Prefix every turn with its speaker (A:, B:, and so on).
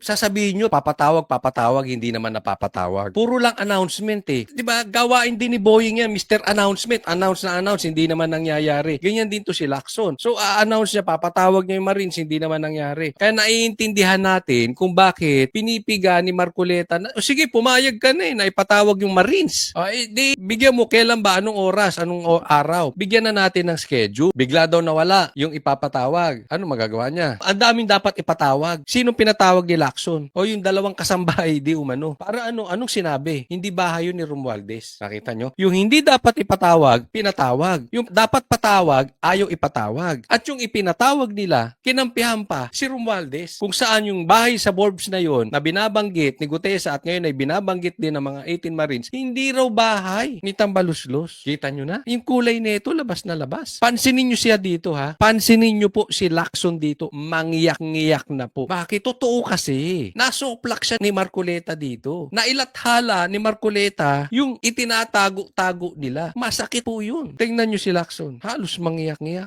A: sasabihin nyo, papatawag, hindi naman napapatawag. Puro lang announcement eh. 'Di ba? Gawain din ni Boying yan, Mr. Announcement. Announce na announce, hindi naman nangyayari. Ganyan din to si Lacson. So, a-announce niya, papatawag niya yung Marines, hindi naman nangyari. Kaya naiintindihan natin kung bakit pinipiga ni Marcoleta na, sige, pumayag ka na na ipatawag yung Marines. Di, bigyan mo, kailan ba? Anong oras? Anong araw? Bigyan na natin ng schedule. Bigla daw nawala yung ipapatawag. Ano magagawa niya? Ang daming dapat ipatawag. Sinong pinatawag ni Lacson? O yung dalawang kasambahay, di umano. Para anong sinabi? Hindi bahay yun ni Romualdez. Nakita nyo? Yung hindi dapat ipatawag, pinatawag. Yung dapat patawag, ayaw ipatawag. At yung ipinatawag nila, kinampihan pa si Romualdez. Kung saan yung bahay sa Borbs na yon na binabanggit ni Gutesa at ngayon ay binabanggit din ng mga 18 Marines, hindi raw bahay ni Tambaluslos. Kita nyo na? Yung kulay nito, labas na labas. Pansinin nyo siya dito ha. Pansinin nyo po si Lacson dito. Mangyak-ngiyak na po. Bakit? Totoo kasi. Nasuplak siya ni Marcoleta dito. Nailathala ni Marcoleta yung itinatago-tago nila. Masakit po yun. Tingnan nyo si Lacson. Halos mangyak-ngiyak.